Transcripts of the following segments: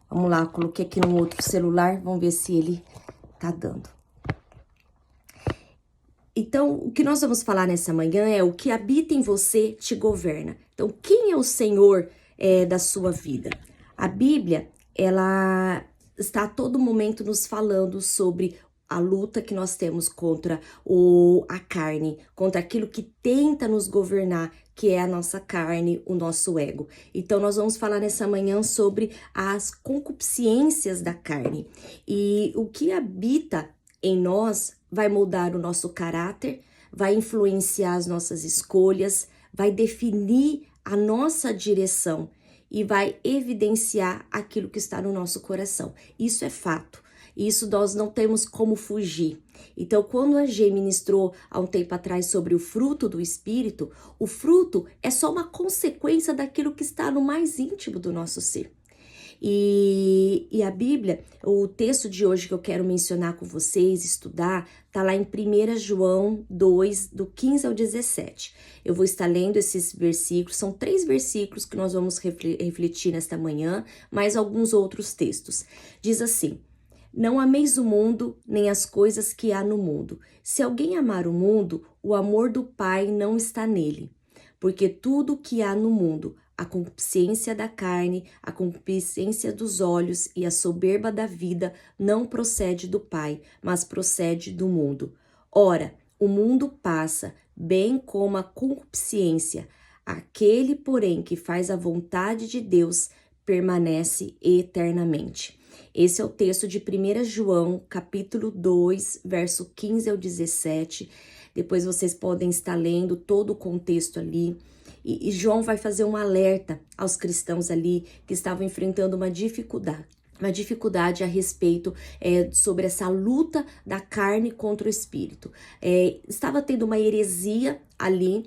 Vamos lá, coloquei aqui no outro celular, vamos ver se ele tá dando. Então, o que nós vamos falar nessa manhã é o que habita em você te governa. Então, quem é o Senhor da sua vida? A Bíblia, ela está a todo momento nos falando sobre a luta que nós temos contra a carne, contra aquilo que tenta nos governar, que é a nossa carne, o nosso ego. Então, nós vamos falar nessa manhã sobre as concupiscências da carne. E o que habita em nós vai moldar o nosso caráter, vai influenciar as nossas escolhas, vai definir a nossa direção e vai evidenciar aquilo que está no nosso coração. Isso é fato. Isso nós não temos como fugir. Então, quando a G ministrou há um tempo atrás sobre o fruto do Espírito, o fruto é só uma consequência daquilo que está no mais íntimo do nosso ser. E a Bíblia, o texto de hoje que eu quero mencionar com vocês, estudar, tá lá em 1 João 2, do 15 ao 17. Eu vou estar lendo esses versículos, são 3 versículos que nós vamos refletir nesta manhã, mais alguns outros textos. Diz assim: não ameis o mundo, nem as coisas que há no mundo. Se alguém amar o mundo, o amor do Pai não está nele. Porque tudo que há no mundo, a concupiscência da carne, a concupiscência dos olhos e a soberba da vida, não procede do Pai, mas procede do mundo. Ora, o mundo passa, bem como a concupiscência. Aquele, porém, que faz a vontade de Deus, permanece eternamente. Esse é o texto de 1 João, capítulo 2, verso 15 ao 17. Depois vocês podem estar lendo todo o contexto ali. E João vai fazer um alerta aos cristãos ali que estavam enfrentando uma dificuldade a respeito sobre essa luta da carne contra o espírito. Estava tendo uma heresia ali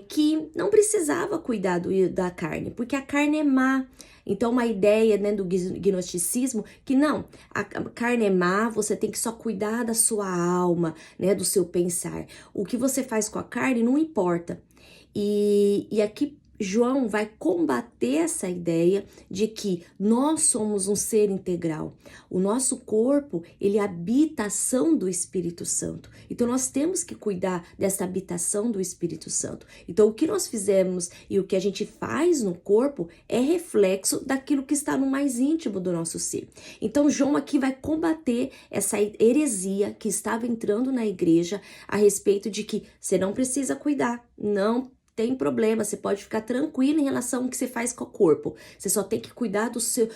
que não precisava cuidar da carne, porque a carne é má. Então, uma ideia, né, do gnosticismo, que não, a carne é má, você tem que só cuidar da sua alma, né, do seu pensar. O que você faz com a carne não importa. E aqui João vai combater essa ideia de que nós somos um ser integral. O nosso corpo, ele habita a ação do Espírito Santo. Então, nós temos que cuidar dessa habitação do Espírito Santo. Então, o que nós fizemos e o que a gente faz no corpo é reflexo daquilo que está no mais íntimo do nosso ser. Então, João aqui vai combater essa heresia que estava entrando na igreja a respeito de que você não precisa cuidar, não tem problema, você pode ficar tranquilo em relação ao que você faz com o corpo. Você só tem que cuidar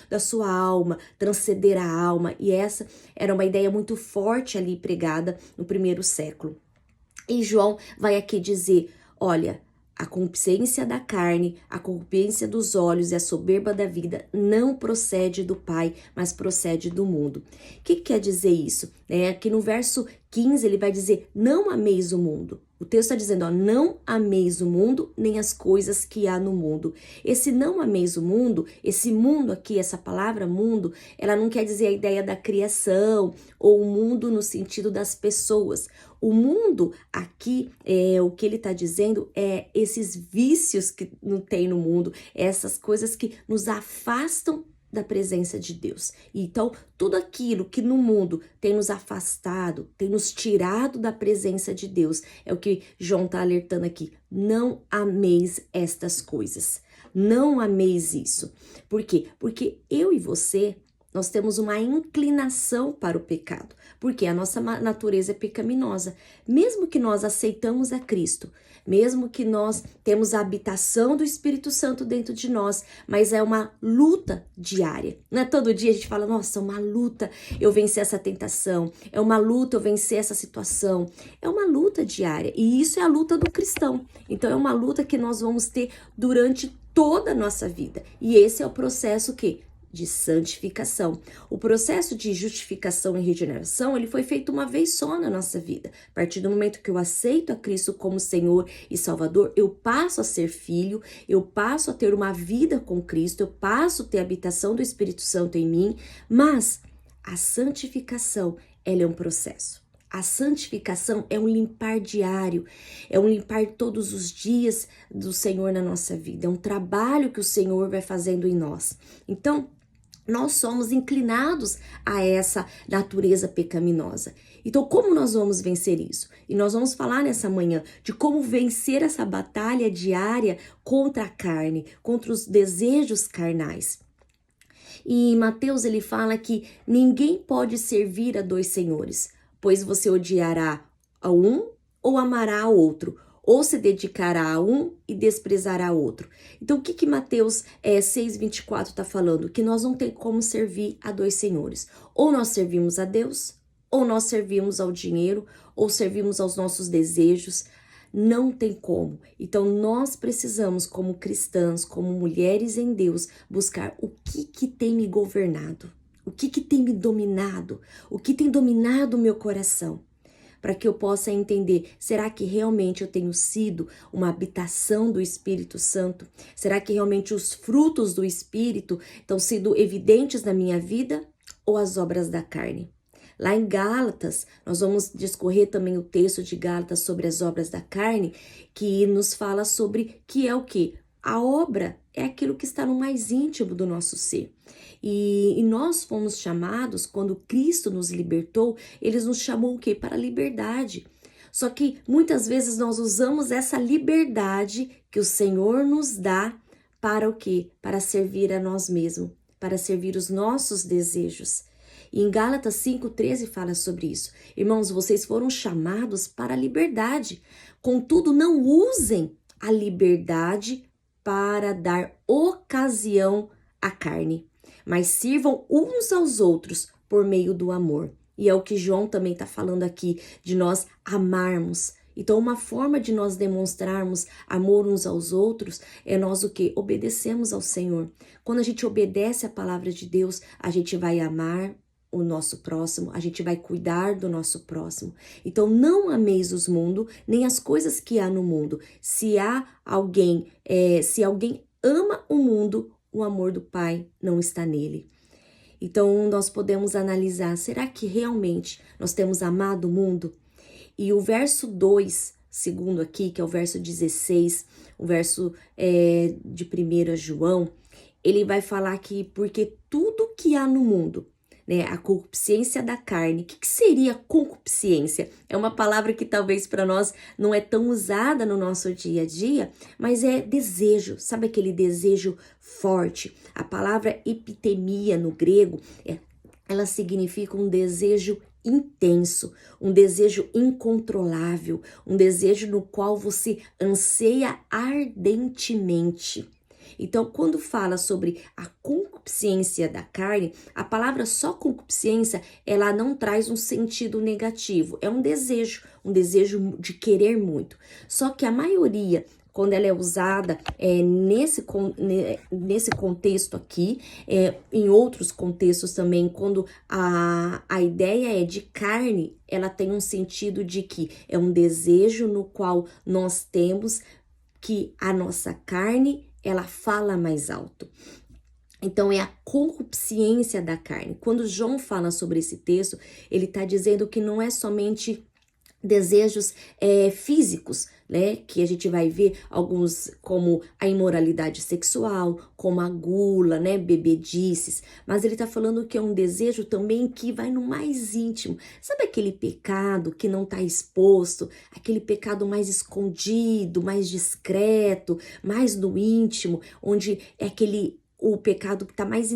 da sua alma, transcender a alma. E essa era uma ideia muito forte ali pregada no primeiro século. E João vai aqui dizer, olha, a concupiscência da carne, a concupiscência dos olhos e a soberba da vida não procede do Pai, mas procede do mundo. O que quer dizer isso? Aqui no verso 15 ele vai dizer, não ameis o mundo. O texto está dizendo, ó, não ameis o mundo, nem as coisas que há no mundo. Esse não ameis o mundo, esse mundo aqui, essa palavra mundo, ela não quer dizer a ideia da criação, ou o mundo no sentido das pessoas. O mundo aqui, o que ele está dizendo é esses vícios que não tem no mundo, essas coisas que nos afastam da presença de Deus. Então, tudo aquilo que no mundo tem nos afastado, tem nos tirado da presença de Deus, é o que João está alertando aqui. Não ameis estas coisas. Não ameis isso. Por quê? Porque eu e você, nós temos uma inclinação para o pecado, porque a nossa natureza é pecaminosa. Mesmo que nós aceitamos a Cristo, mesmo que nós temos a habitação do Espírito Santo dentro de nós, mas é uma luta diária. Não é todo dia a gente fala, nossa, é uma luta eu vencer essa tentação, é uma luta eu vencer essa situação. É uma luta diária e isso é a luta do cristão. Então é uma luta que nós vamos ter durante toda a nossa vida. E esse é o processo de santificação. O processo de justificação e regeneração, ele foi feito uma vez só na nossa vida. A partir do momento que eu aceito a Cristo como Senhor e Salvador, eu passo a ser filho, eu passo a ter uma vida com Cristo, eu passo a ter a habitação do Espírito Santo em mim, mas a santificação, ela é um processo. A santificação é um limpar diário, é um limpar todos os dias do Senhor na nossa vida, é um trabalho que o Senhor vai fazendo em nós. Então, nós somos inclinados a essa natureza pecaminosa. Então, como nós vamos vencer isso? E nós vamos falar nessa manhã de como vencer essa batalha diária contra a carne, contra os desejos carnais. E em Mateus ele fala que ninguém pode servir a dois senhores, pois você odiará a um ou amará ao outro, ou se dedicará a um e desprezará o outro. Então, o que Mateus 6,24 está falando? Que nós não tem como servir a dois senhores. Ou nós servimos a Deus, ou nós servimos ao dinheiro, ou servimos aos nossos desejos. Não tem como. Então, nós precisamos, como cristãs, como mulheres em Deus, buscar o que tem me governado, o que tem me dominado, o que tem dominado o meu coração, para que eu possa entender, será que realmente eu tenho sido uma habitação do Espírito Santo? Será que realmente os frutos do Espírito estão sendo evidentes na minha vida ou as obras da carne? Lá em Gálatas, nós vamos discorrer também o texto de Gálatas sobre as obras da carne, que nos fala sobre que é o quê? A obra é aquilo que está no mais íntimo do nosso ser. E nós fomos chamados, quando Cristo nos libertou, ele nos chamou o quê? Para a liberdade. Só que muitas vezes nós usamos essa liberdade que o Senhor nos dá para o quê? Para servir a nós mesmos, para servir os nossos desejos. E em Gálatas 5,13 fala sobre isso. Irmãos, vocês foram chamados para a liberdade. Contudo, não usem a liberdade para dar ocasião à carne, mas sirvam uns aos outros por meio do amor. E é o que João também está falando aqui, de nós amarmos. Então, uma forma de nós demonstrarmos amor uns aos outros é nós o quê? Obedecemos ao Senhor. Quando a gente obedece a palavra de Deus, a gente vai amar o nosso próximo, a gente vai cuidar do nosso próximo. Então, não ameis o mundo, nem as coisas que há no mundo. Se alguém ama o mundo, o amor do Pai não está nele. Então, nós podemos analisar, será que realmente nós temos amado o mundo? E o verso 2, segundo aqui, que é o verso 16, o verso de 1 João, ele vai falar que porque tudo que há no mundo, né, a concupiscência da carne. O que seria concupiscência? É uma palavra que talvez para nós não é tão usada no nosso dia a dia, mas é desejo, sabe aquele desejo forte? A palavra epitemia no grego, ela significa um desejo intenso, um desejo incontrolável, um desejo no qual você anseia ardentemente. Então, quando fala sobre a concupiscência da carne, a palavra só concupiscência, ela não traz um sentido negativo. É um desejo de querer muito. Só que a maioria, quando ela é usada nesse contexto aqui, em outros contextos também, quando a ideia é de carne, ela tem um sentido de que é um desejo no qual nós temos que a nossa carne ela fala mais alto. Então, é a concupiscência da carne. Quando João fala sobre esse texto, ele está dizendo que não é somente desejos físicos, né? Que a gente vai ver alguns como a imoralidade sexual, como a gula, né? Bebedices. Mas ele tá falando que é um desejo também que vai no mais íntimo. Sabe aquele pecado que não tá exposto? Aquele pecado mais escondido, mais discreto, mais no íntimo, onde é o pecado que está mais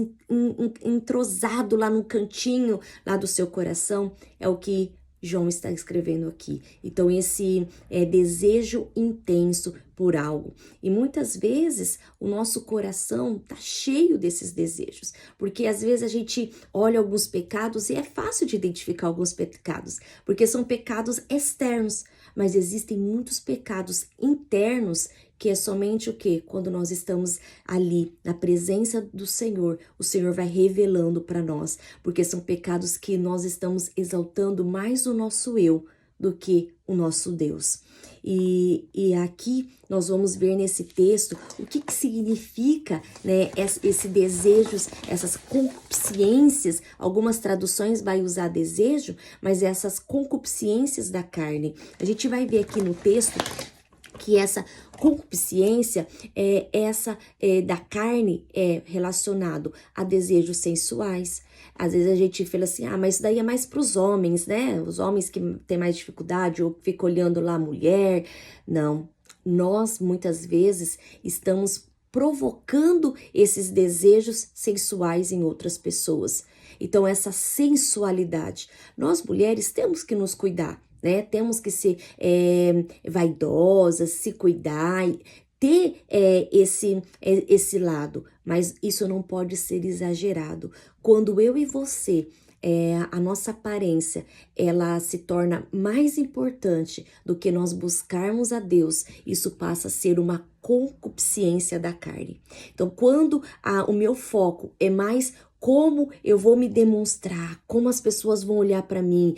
entrosado lá no cantinho lá do seu coração, é o que João está escrevendo aqui. Então, esse desejo intenso por algo. E muitas vezes o nosso coração tá cheio desses desejos, porque às vezes a gente olha alguns pecados e é fácil de identificar alguns pecados, porque são pecados externos, mas existem muitos pecados internos que é somente o quê? Quando nós estamos ali na presença do Senhor, o Senhor vai revelando para nós, porque são pecados que nós estamos exaltando mais o nosso eu do que o nosso Deus. E aqui nós vamos ver nesse texto o que significa, né, esse desejos, essas concupiscências. Algumas traduções vai usar desejo, mas essas concupiscências da carne. A gente vai ver aqui no texto que essa concupiscência da carne é relacionado a desejos sensuais. Às vezes a gente fala assim, mas isso daí é mais para os homens, né? Os homens que têm mais dificuldade ou ficam olhando lá a mulher. Não, nós muitas vezes estamos provocando esses desejos sensuais em outras pessoas. Então essa sensualidade, nós mulheres temos que nos cuidar, né? Temos que ser vaidosas, se cuidar, ter esse lado, mas isso não pode ser exagerado. Quando eu e você, a nossa aparência, ela se torna mais importante do que nós buscarmos a Deus, isso passa a ser uma concupiscência da carne. Então, quando o meu foco é mais como eu vou me demonstrar, como as pessoas vão olhar para mim.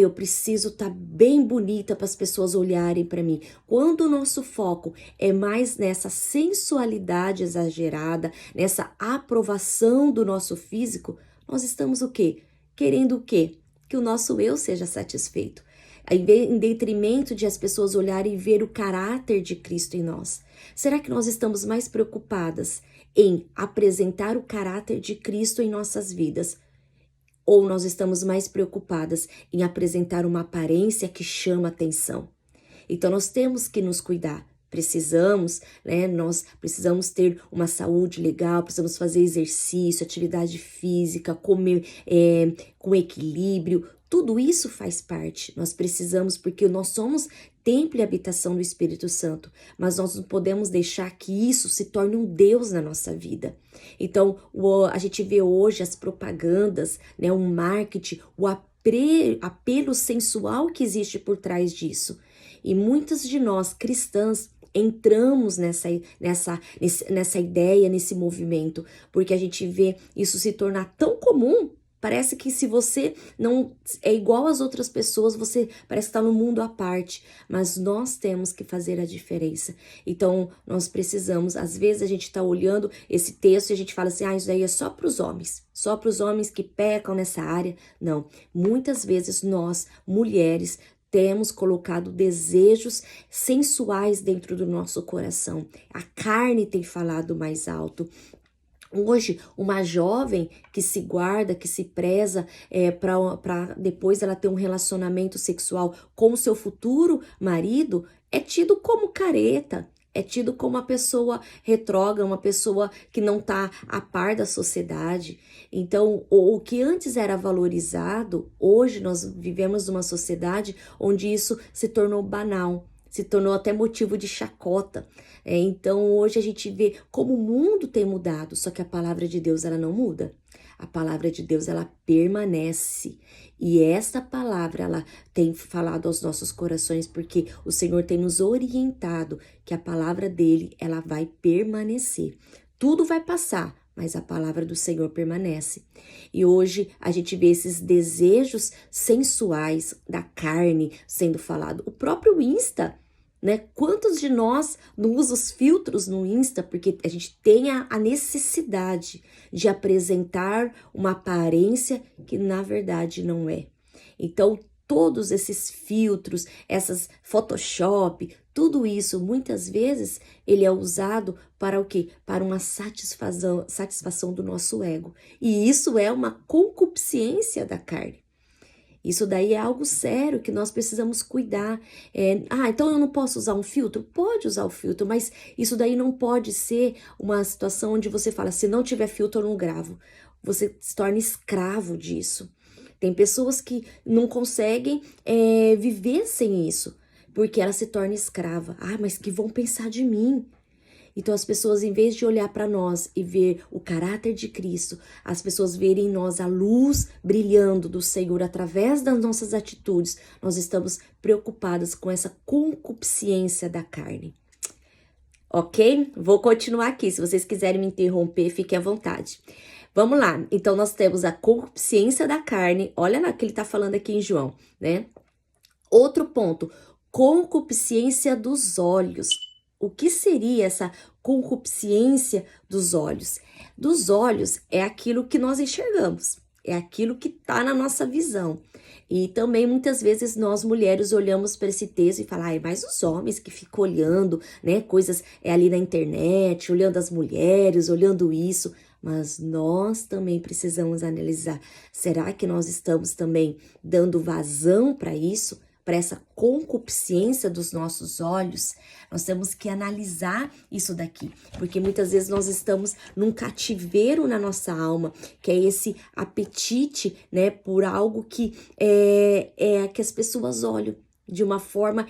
Eu preciso estar bem bonita para as pessoas olharem para mim. Quando o nosso foco é mais nessa sensualidade exagerada, nessa aprovação do nosso físico, nós estamos o quê? Querendo o quê? Que o nosso eu seja satisfeito. Em detrimento de as pessoas olharem e ver o caráter de Cristo em nós. Será que nós estamos mais preocupadas em apresentar o caráter de Cristo em nossas vidas? Ou nós estamos mais preocupadas em apresentar uma aparência que chama atenção? Então nós temos que nos cuidar. Precisamos, né? Nós precisamos ter uma saúde legal, precisamos fazer exercício, atividade física, comer com equilíbrio. Tudo isso faz parte. Nós precisamos, porque nós somos templo e habitação do Espírito Santo, mas nós não podemos deixar que isso se torne um Deus na nossa vida. Então, a gente vê hoje as propagandas, né, o marketing, o apelo sensual que existe por trás disso. E muitas de nós, cristãs, entramos nessa ideia, nesse movimento, porque a gente vê isso se tornar tão comum. Parece que se você não é igual às outras pessoas, você parece estar no mundo à parte. Mas nós temos que fazer a diferença. Então, nós precisamos, às vezes a gente está olhando esse texto e a gente fala assim, isso daí é só para os homens. Só para os homens que pecam nessa área. Não, muitas vezes nós, mulheres, temos colocado desejos sensuais dentro do nosso coração. A carne tem falado mais alto. Hoje, uma jovem que se guarda, que se preza para depois ela ter um relacionamento sexual com o seu futuro marido, é tido como careta, é tido como uma pessoa retrógrada, uma pessoa que não está a par da sociedade. Então, o que antes era valorizado, hoje nós vivemos numa sociedade onde isso se tornou banal. Se tornou até motivo de chacota. Então, hoje a gente vê como o mundo tem mudado, só que a palavra de Deus, ela não muda. A palavra de Deus, ela permanece. E essa palavra, ela tem falado aos nossos corações, porque o Senhor tem nos orientado que a palavra dele, ela vai permanecer. Tudo vai passar, mas a palavra do Senhor permanece. E hoje a gente vê esses desejos sensuais da carne sendo falado. O próprio Insta, né? Quantos de nós não usam os filtros no Insta porque a gente tem a necessidade de apresentar uma aparência que na verdade não é. Então, todos esses filtros, essas Photoshop, tudo isso, muitas vezes, ele é usado para o quê? Para uma satisfação do nosso ego. E isso é uma concupiscência da carne. Isso daí é algo sério que nós precisamos cuidar. Então eu não posso usar um filtro? Pode usar o filtro, mas isso daí não pode ser uma situação onde você fala, se não tiver filtro eu não gravo. Você se torna escravo disso. Tem pessoas que não conseguem viver sem isso, porque ela se torna escrava. Mas que vão pensar de mim? Então as pessoas, em vez de olhar para nós e ver o caráter de Cristo, as pessoas verem em nós a luz brilhando do Senhor através das nossas atitudes, nós estamos preocupadas com essa concupiscência da carne. Ok? Vou continuar aqui. Se vocês quiserem me interromper, fiquem à vontade. Vamos lá. Então nós temos a concupiscência da carne. Olha lá o que ele está falando aqui em João, né? Outro ponto, concupiscência dos olhos. O que seria essa concupiscência dos olhos? Dos olhos é aquilo que nós enxergamos. é aquilo que está na nossa visão. E também muitas vezes nós mulheres olhamos para esse texto e falamos, ai, mas os homens que ficam olhando, né, coisas ali na internet, olhando as mulheres, olhando isso. Mas nós também precisamos analisar, será que nós estamos também dando vazão para isso? Para essa concupiscência dos nossos olhos? Nós temos que analisar isso daqui, porque muitas vezes nós estamos num cativeiro na nossa alma, que é esse apetite, né, por algo que que as pessoas olham de uma forma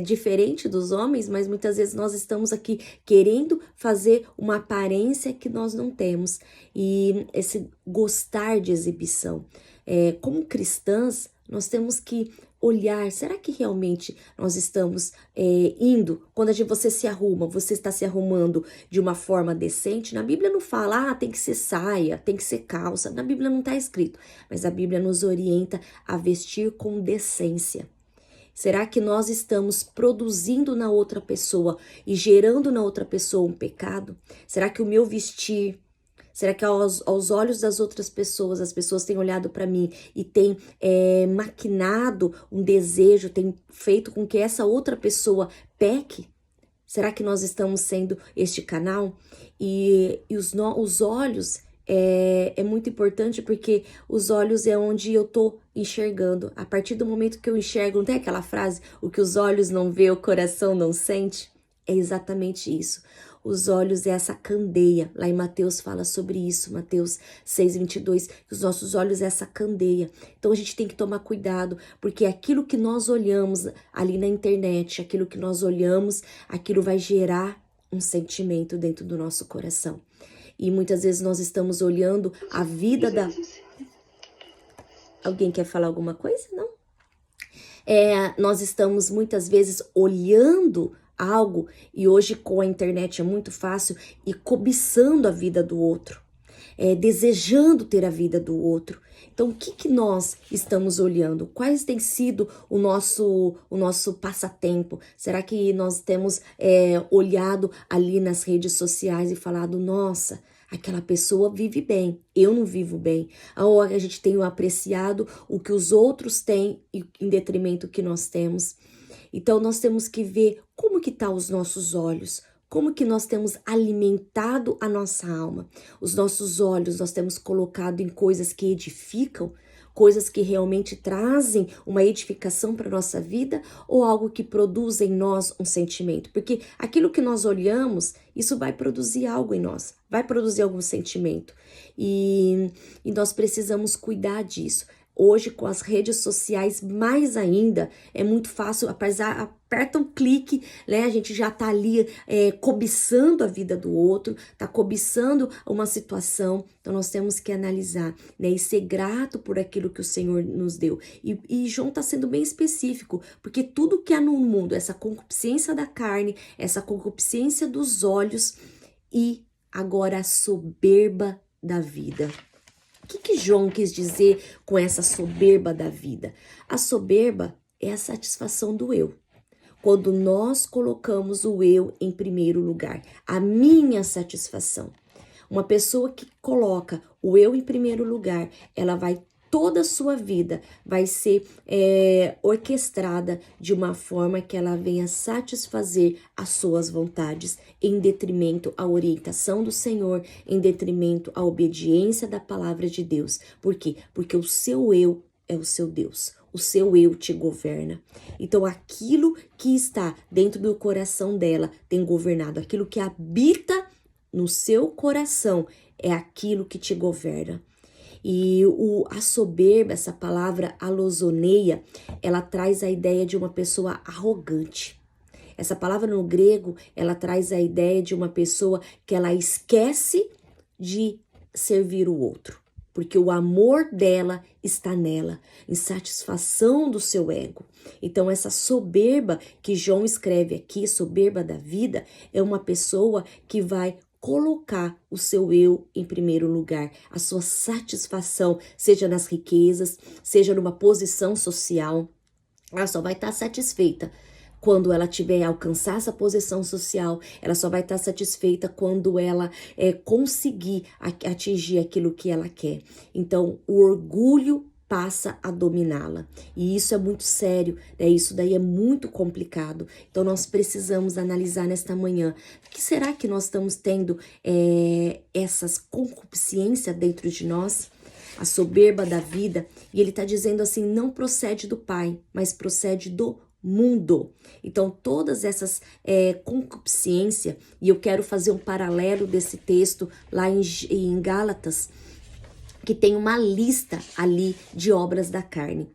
diferente dos homens, mas muitas vezes nós estamos aqui querendo fazer uma aparência que nós não temos, e esse gostar de exibição. Como cristãs, nós temos que olhar, será que realmente nós estamos indo, quando você se arruma, você está se arrumando de uma forma decente? Na Bíblia não fala, tem que ser saia, tem que ser calça, na Bíblia não está escrito, mas a Bíblia nos orienta a vestir com decência. Será que nós estamos produzindo na outra pessoa e gerando na outra pessoa um pecado? Será que o meu vestir, será que aos olhos das outras pessoas, as pessoas têm olhado para mim e têm maquinado um desejo, têm feito com que essa outra pessoa peque? Será que nós estamos sendo este canal? E os olhos é muito importante, porque os olhos é onde eu tô enxergando. A partir do momento que eu enxergo, não tem aquela frase, o que os olhos não vê, o coração não sente? É exatamente isso. Os olhos é essa candeia. Lá em Mateus fala sobre isso, Mateus 6:22, que os nossos olhos é essa candeia. Então a gente tem que tomar cuidado, porque aquilo que nós olhamos ali na internet, aquilo que nós olhamos, aquilo vai gerar um sentimento dentro do nosso coração. E muitas vezes nós estamos olhando a vida da... Alguém quer falar alguma coisa? Não? Nós estamos muitas vezes olhando algo, e hoje com a internet é muito fácil, e cobiçando a vida do outro, desejando ter a vida do outro. Então, o que nós estamos olhando? Quais tem sido o nosso passatempo? Será que nós temos olhado ali nas redes sociais e falado, nossa, aquela pessoa vive bem, eu não vivo bem? Ou a gente tem apreciado o que os outros têm em detrimento do que nós temos? Então, nós temos que ver como que tá os nossos olhos, como que nós temos alimentado a nossa alma. Os nossos olhos nós temos colocado em coisas que edificam, coisas que realmente trazem uma edificação para a nossa vida, ou algo que produz em nós um sentimento? Porque aquilo que nós olhamos, isso vai produzir algo em nós, vai produzir algum sentimento. E nós precisamos cuidar disso. Hoje, com as redes sociais, mais ainda, é muito fácil, aperta um clique, né? A gente já tá ali cobiçando a vida do outro, tá cobiçando uma situação. Então, nós temos que analisar, né? E ser grato por aquilo que o Senhor nos deu. E João tá sendo bem específico, porque tudo que há no mundo, essa concupiscência da carne, essa concupiscência dos olhos e agora a soberba da vida. O que João quis dizer com essa soberba da vida? A soberba é a satisfação do eu. Quando nós colocamos o eu em primeiro lugar, a minha satisfação. Uma pessoa que coloca o eu em primeiro lugar, ela vai, toda a sua vida vai ser orquestrada de uma forma que ela venha satisfazer as suas vontades, em detrimento à orientação do Senhor, em detrimento à obediência da palavra de Deus. Por quê? Porque o seu eu é o seu Deus. O seu eu te governa. Então, aquilo que está dentro do coração dela tem governado. Aquilo que habita no seu coração é aquilo que te governa. E a soberba, essa palavra alozoneia, ela traz a ideia de uma pessoa arrogante. Essa palavra no grego, ela traz a ideia de uma pessoa que ela esquece de servir o outro, porque o amor dela está nela, em satisfação do seu ego. Então, essa soberba que João escreve aqui, soberba da vida, é uma pessoa que vai colocar o seu eu em primeiro lugar, a sua satisfação, seja nas riquezas, seja numa posição social. Ela só vai estar satisfeita quando ela tiver alcançar essa posição social, ela só vai estar satisfeita quando ela conseguir atingir aquilo que ela quer. Então, o orgulho passa a dominá-la. E isso é muito sério, né? Isso daí é muito complicado. Então, nós precisamos analisar nesta manhã. O que será que nós estamos tendo essas concupiscências dentro de nós? A soberba da vida. E ele está dizendo assim, não procede do Pai, mas procede do mundo. Então, todas essas concupiscências, e eu quero fazer um paralelo desse texto lá em Gálatas, que tem uma lista ali de obras da carne.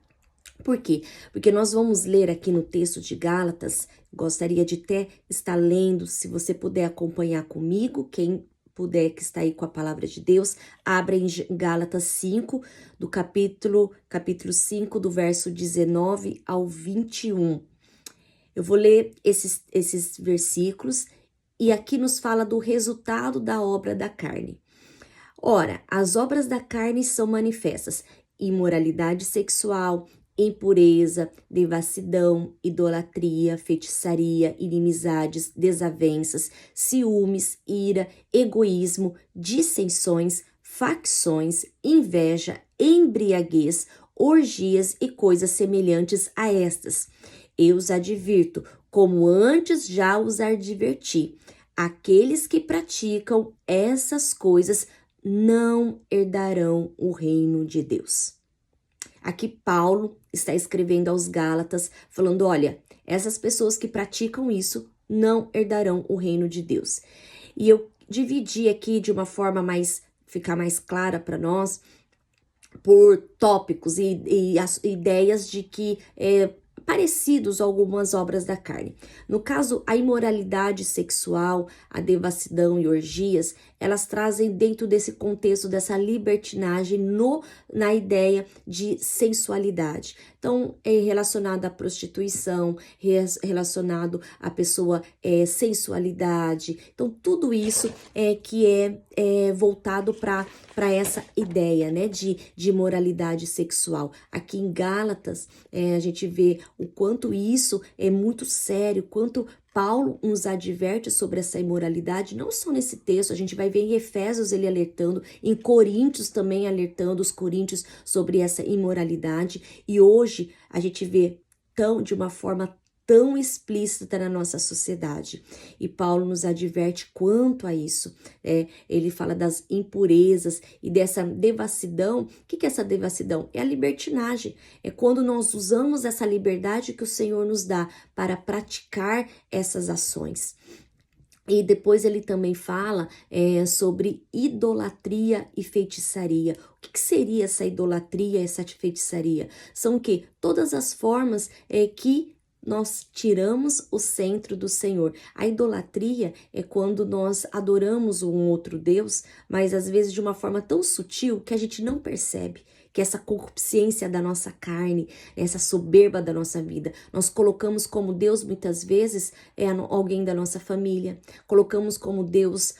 Por quê? Porque nós vamos ler aqui no texto de Gálatas, gostaria de até estar lendo, se você puder acompanhar comigo, quem puder que está aí com a palavra de Deus, abra em Gálatas 5, do capítulo 5, do verso 19 ao 21. Eu vou ler esses versículos e aqui nos fala do resultado da obra da carne. Ora, as obras da carne são manifestas: imoralidade sexual, impureza, devassidão, idolatria, feitiçaria, inimizades, desavenças, ciúmes, ira, egoísmo, dissensões, facções, inveja, embriaguez, orgias e coisas semelhantes a estas. Eu os advirto, como antes já os adverti. Aqueles que praticam essas coisas não herdarão o reino de Deus. Aqui Paulo está escrevendo aos Gálatas, falando, olha, essas pessoas que praticam isso não herdarão o reino de Deus. E eu dividi aqui de uma forma ficar mais clara para nós, por tópicos e as ideias de que parecidos a algumas obras da carne. No caso, a imoralidade sexual, a devassidão e orgias, elas trazem dentro desse contexto dessa libertinagem na ideia de sensualidade. Então, é relacionado à prostituição, relacionado à pessoa sensualidade. Então, tudo isso que é voltado para essa ideia, né, de moralidade sexual. Aqui em Gálatas, a gente vê o quanto isso é muito sério, quanto Paulo nos adverte sobre essa imoralidade, não só nesse texto, a gente vai ver em Efésios ele alertando, em Coríntios também alertando os coríntios sobre essa imoralidade, e hoje a gente vê de uma forma tão explícita na nossa sociedade. E Paulo nos adverte quanto a isso. Ele fala das impurezas e dessa devassidão. O que é essa devassidão? É a libertinagem. É quando nós usamos essa liberdade que o Senhor nos dá para praticar essas ações. E depois ele também fala sobre idolatria e feitiçaria. O que seria essa idolatria e essa feitiçaria? São o quê? Todas as formas que nós tiramos o centro do Senhor. A idolatria é quando nós adoramos um outro Deus, mas às vezes de uma forma tão sutil que a gente não percebe. Que essa concupiscência da nossa carne, essa soberba da nossa vida, nós colocamos como Deus muitas vezes alguém da nossa família, colocamos como Deus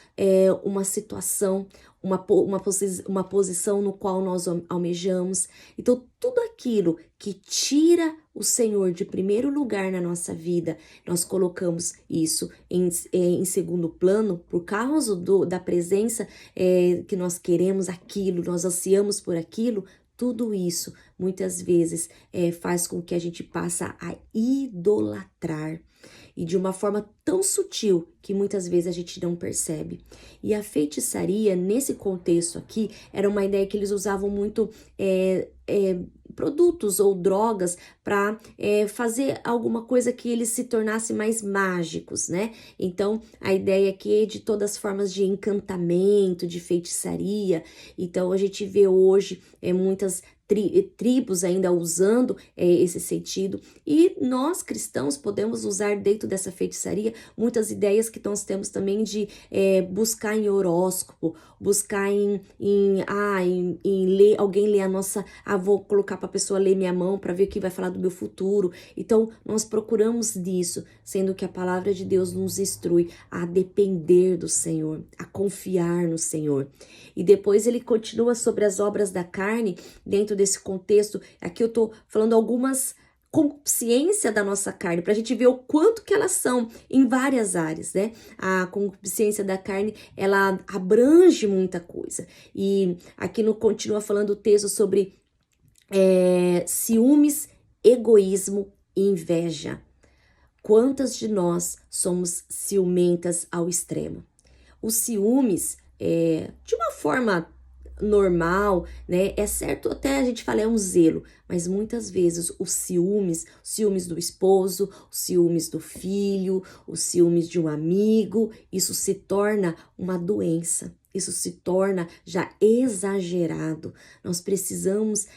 uma situação, uma posição no qual nós almejamos. Então, tudo aquilo que tira o Senhor de primeiro lugar na nossa vida, nós colocamos isso em segundo plano por causa da presença que nós queremos aquilo, nós ansiamos por aquilo. Tudo isso, muitas vezes, faz com que a gente passe a idolatrar. E de uma forma tão sutil que muitas vezes a gente não percebe. E a feitiçaria, nesse contexto aqui, era uma ideia que eles usavam muito produtos ou drogas para fazer alguma coisa que eles se tornassem mais mágicos, né? Então, a ideia aqui é de todas as formas de encantamento, de feitiçaria. Então, a gente vê hoje muitas tribos ainda usando esse sentido, e nós cristãos podemos usar dentro dessa feitiçaria muitas ideias que nós temos também de buscar em horóscopo, buscar em ler, alguém ler a nossa, vou colocar para a pessoa ler minha mão para ver o que vai falar do meu futuro. Então nós procuramos disso, sendo que a palavra de Deus nos instrui a depender do Senhor, a confiar no Senhor. E depois ele continua sobre as obras da carne, dentro desse contexto. Aqui eu tô falando algumas concupiscência da nossa carne, para a gente ver o quanto que elas são em várias áreas, né? A concupiscência da carne, ela abrange muita coisa. E aqui continua falando o texto sobre ciúmes, egoísmo e inveja. Quantas de nós somos ciumentas ao extremo? Os ciúmes, de uma forma normal, né? É certo até a gente falar é um zelo, mas muitas vezes os ciúmes do esposo, os ciúmes do filho, os ciúmes de um amigo, isso se torna uma doença. Isso se torna já exagerado. Nós precisamos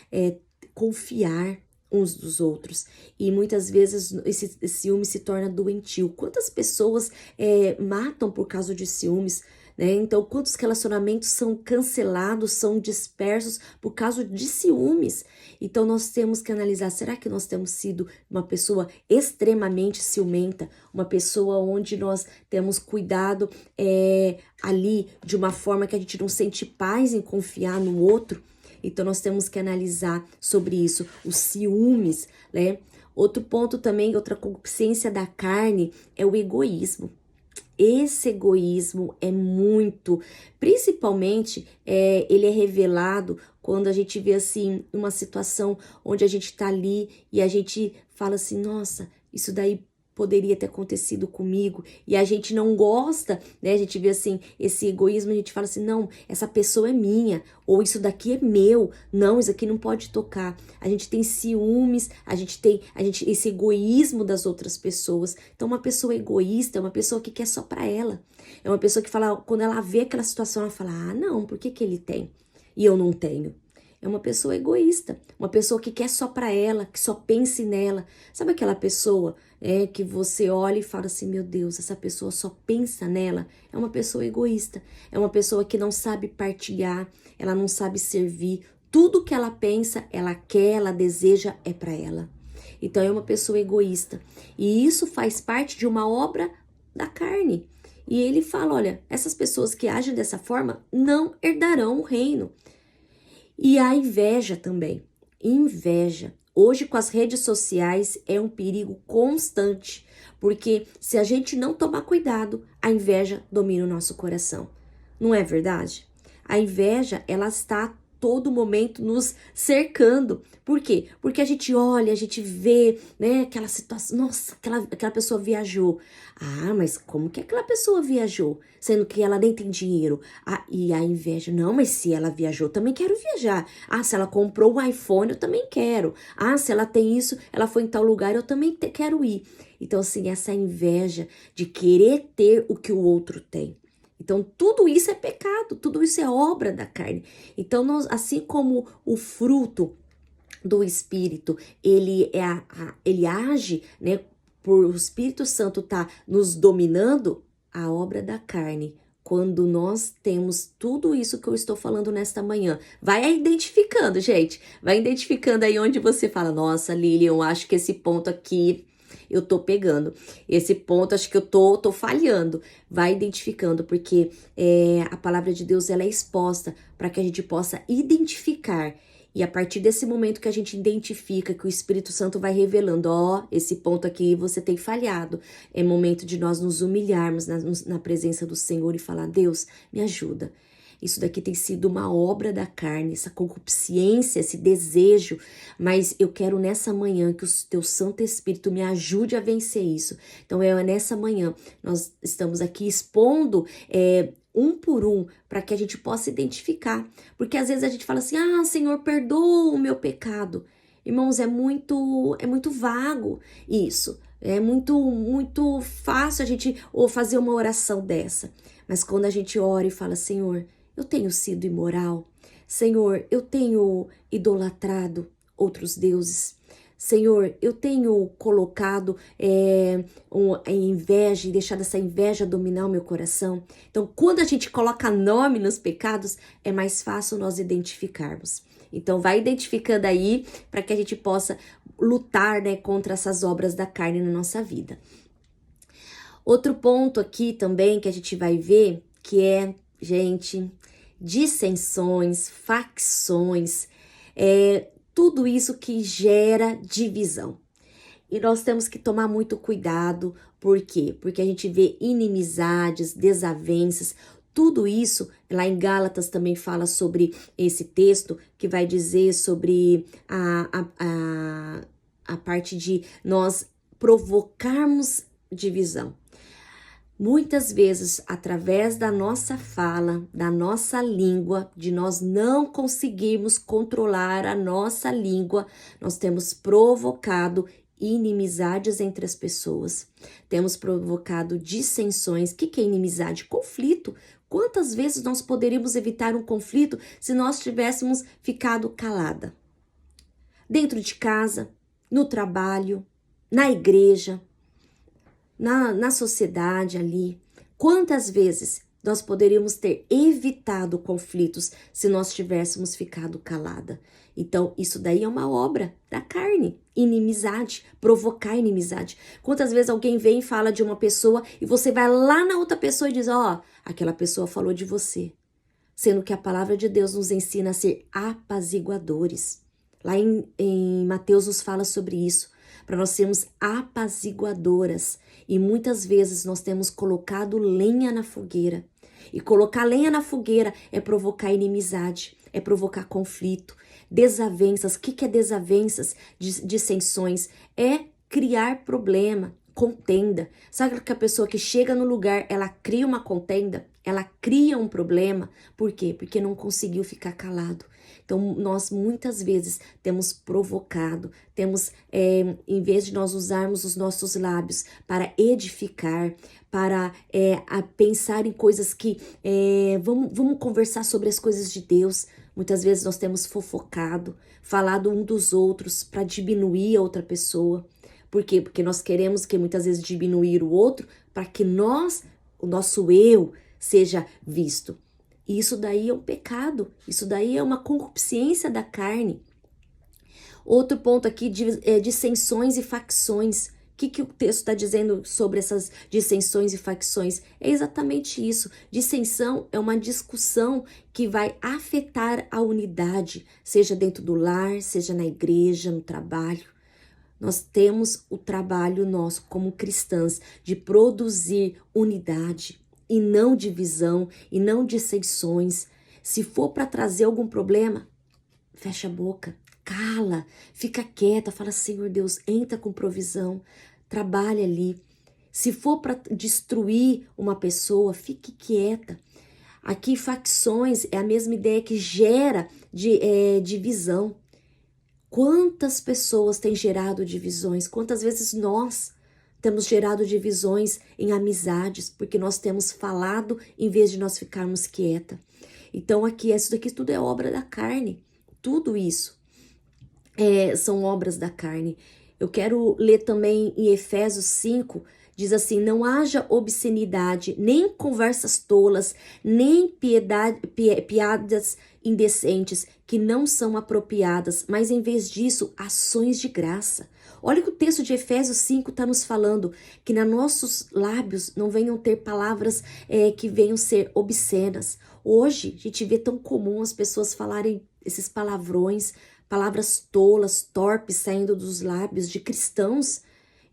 confiar uns dos outros. E muitas vezes esse ciúme se torna doentio. Quantas pessoas matam por causa de ciúmes? Né? Então, quantos relacionamentos são cancelados, são dispersos por causa de ciúmes? Então, nós temos que analisar, será que nós temos sido uma pessoa extremamente ciumenta? Uma pessoa onde nós temos cuidado ali de uma forma que a gente não sente paz em confiar no outro? Então, nós temos que analisar sobre isso, os ciúmes, né? Outro ponto também, outra concupiscência da carne é o egoísmo. Esse egoísmo é muito, principalmente, ele é revelado quando a gente vê, assim, uma situação onde a gente tá ali e a gente fala assim, nossa, isso daí poderia ter acontecido comigo, e a gente não gosta, né, a gente vê assim, esse egoísmo, a gente fala assim, não, essa pessoa é minha, ou isso daqui é meu, não, isso aqui não pode tocar, a gente tem ciúmes, esse egoísmo das outras pessoas. Então uma pessoa egoísta é uma pessoa que quer só pra ela, é uma pessoa que fala, quando ela vê aquela situação, ela fala, ah, não, por que ele tem e eu não tenho? É uma pessoa egoísta, uma pessoa que quer só pra ela, que só pense nela. Sabe aquela pessoa que você olha e fala assim, meu Deus, essa pessoa só pensa nela? É uma pessoa egoísta, é uma pessoa que não sabe partilhar, ela não sabe servir. Tudo que ela pensa, ela quer, ela deseja, é pra ela. Então é uma pessoa egoísta. E isso faz parte de uma obra da carne. E ele fala, olha, essas pessoas que agem dessa forma não herdarão o reino. E a inveja também. Inveja. Hoje, com as redes sociais, é um perigo constante. Porque se a gente não tomar cuidado, a inveja domina o nosso coração. Não é verdade? A inveja, ela está a todo momento nos cercando. Por quê? Porque a gente olha, a gente vê, né, aquela situação, nossa, aquela pessoa viajou. Ah, mas como que aquela pessoa viajou? Sendo que ela nem tem dinheiro. Ah, e a inveja, não, mas se ela viajou, eu também quero viajar. Ah, se ela comprou um iPhone, eu também quero. Ah, se ela tem isso, ela foi em tal lugar, eu também quero ir. Então, assim, essa inveja de querer ter o que o outro tem. Então, tudo isso é pecado, tudo isso é obra da carne. Então, nós, assim como o fruto do Espírito, ele age, né, por o Espírito Santo tá nos dominando, a obra da carne, quando nós temos tudo isso que eu estou falando nesta manhã, vai identificando, gente, vai identificando aí onde você fala, nossa, Lilian, eu acho que esse ponto aqui eu tô pegando, esse ponto acho que eu tô falhando. Vai identificando, porque a palavra de Deus, ela é exposta para que a gente possa identificar. E a partir desse momento que a gente identifica, que o Espírito Santo vai revelando, ó, esse ponto aqui você tem falhado. É momento de nós nos humilharmos na presença do Senhor e falar, Deus, me ajuda. Isso daqui tem sido uma obra da carne, essa concupiscência, esse desejo, mas eu quero nessa manhã que o teu Santo Espírito me ajude a vencer isso. Então, nessa manhã, nós estamos aqui expondo um por um, para que a gente possa identificar. Porque às vezes a gente fala assim, ah, Senhor, perdoa o meu pecado. Irmãos, é muito vago isso. É muito fácil a gente fazer uma oração dessa. Mas quando a gente ora e fala, Senhor, eu tenho sido imoral. Senhor, eu tenho idolatrado outros deuses. Senhor, eu tenho colocado inveja e deixado essa inveja dominar o meu coração. Então, quando a gente coloca nome nos pecados, é mais fácil nós identificarmos. Então, vai identificando aí para que a gente possa lutar, né, contra essas obras da carne na nossa vida. Outro ponto aqui também que a gente vai ver, que é, gente, dissensões, facções, tudo isso que gera divisão. E nós temos que tomar muito cuidado, por quê? Porque a gente vê inimizades, desavenças, tudo isso, lá em Gálatas também fala sobre esse texto, que vai dizer sobre a parte de nós provocarmos divisão. Muitas vezes, através da nossa fala, da nossa língua, de nós não conseguirmos controlar a nossa língua, nós temos provocado inimizades entre as pessoas, temos provocado dissensões. O que é inimizade? Conflito. Quantas vezes nós poderíamos evitar um conflito se nós tivéssemos ficado calada? Dentro de casa, no trabalho, na igreja, na sociedade ali. Quantas vezes nós poderíamos ter evitado conflitos se nós tivéssemos ficado calada? Então, isso daí é uma obra da carne, inimizade, provocar inimizade. Quantas vezes alguém vem e fala de uma pessoa e você vai lá na outra pessoa e diz, ó, aquela pessoa falou de você. Sendo que a palavra de Deus nos ensina a ser apaziguadores. Lá em Mateus nos fala sobre isso, para nós sermos apaziguadoras. E muitas vezes nós temos colocado lenha na fogueira. E colocar lenha na fogueira é provocar inimizade, é provocar conflito, desavenças. O que é desavenças? Dissensões. É criar problema, contenda. Sabe aquela pessoa que chega no lugar, ela cria uma contenda, ela cria um problema. Por quê? Porque não conseguiu ficar calado. Então, nós muitas vezes temos provocado, em vez de nós usarmos os nossos lábios para edificar, para pensar em coisas que, vamos conversar sobre as coisas de Deus. Muitas vezes nós temos fofocado, falado um dos outros para diminuir a outra pessoa. Por quê? Porque nós queremos que muitas vezes diminuir o outro para que o nosso eu seja visto. E isso daí é um pecado, isso daí é uma concupiscência da carne. Outro ponto aqui, dissensões e facções. O que o texto está dizendo sobre essas dissensões e facções? É exatamente isso. Dissensão é uma discussão que vai afetar a unidade, seja dentro do lar, seja na igreja, no trabalho. Nós temos o trabalho nosso como cristãs de produzir unidade e não divisão e não dissensões. Se for para trazer algum problema, fecha a boca, cala, fica quieta, fala, Senhor Deus, entra com provisão, trabalha ali. Se for para destruir uma pessoa, fique quieta. Aqui, facções é a mesma ideia que gera divisão. Quantas pessoas têm gerado divisões? Quantas vezes nós temos gerado divisões em amizades, porque nós temos falado em vez de nós ficarmos quieta. Então aqui, isso daqui tudo é obra da carne. Tudo isso são obras da carne. Eu quero ler também em Efésios 5, diz assim, não haja obscenidade, nem conversas tolas, nem piadas indecentes que não são apropriadas, mas em vez disso, ações de graça. Olha que o texto de Efésios 5 está nos falando que nos nossos lábios não venham ter palavras que venham ser obscenas. Hoje, a gente vê tão comum as pessoas falarem esses palavrões, palavras tolas, torpes saindo dos lábios de cristãos.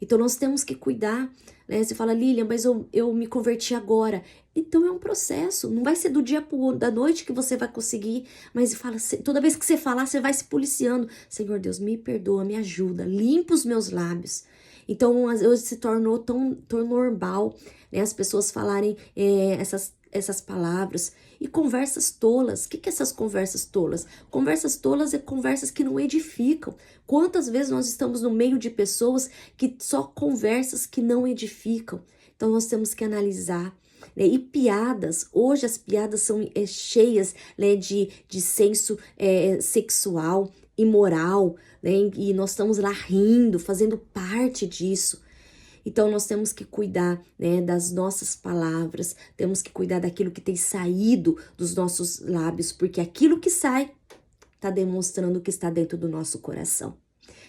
Então, nós temos que cuidar, né? Você fala, Lilian, mas eu me converti agora. Então, é um processo. Não vai ser do dia da noite que você vai conseguir. Mas fala, toda vez que você falar, você vai se policiando. Senhor Deus, me perdoa, me ajuda. Limpa os meus lábios. Então, hoje se tornou tão normal, né? As pessoas falarem essas palavras. E conversas tolas. O que é essas conversas tolas? Conversas tolas é conversas que não edificam. Quantas vezes nós estamos no meio de pessoas que só conversas que não edificam? Então nós temos que analisar. Né? E piadas, hoje as piadas são cheias, né, de senso sexual, imoral, né? E nós estamos lá rindo, fazendo parte disso. Então, nós temos que cuidar, né, das nossas palavras, temos que cuidar daquilo que tem saído dos nossos lábios, porque aquilo que sai está demonstrando o que está dentro do nosso coração,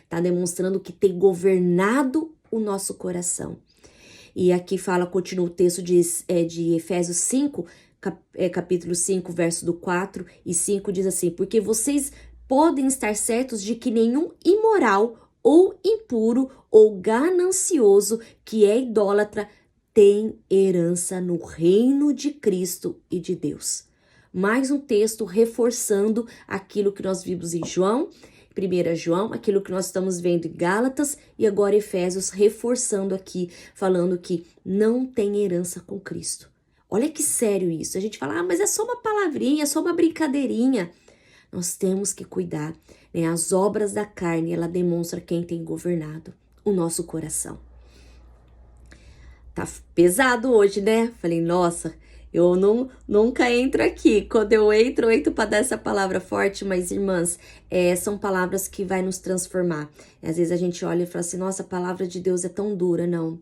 está demonstrando o que tem governado o nosso coração. E aqui continua o texto de Efésios 5, capítulo 5, verso do 4 e 5, diz assim, porque vocês podem estar certos de que nenhum imoral ou impuro, ou ganancioso, que é idólatra, tem herança no reino de Cristo e de Deus. Mais um texto reforçando aquilo que nós vimos em João, 1 João, aquilo que nós estamos vendo em Gálatas e agora Efésios, reforçando aqui, falando que não tem herança com Cristo. Olha que sério isso. A gente fala, mas é só uma palavrinha, é só uma brincadeirinha. Nós temos que cuidar, né? As obras da carne, ela demonstra quem tem governado o nosso coração. Tá pesado hoje, né? Falei, nossa, eu nunca entro aqui. Quando eu entro para dar essa palavra forte, mas irmãs, são palavras que vai nos transformar. Às vezes a gente olha e fala assim, nossa, a palavra de Deus é tão dura. Não,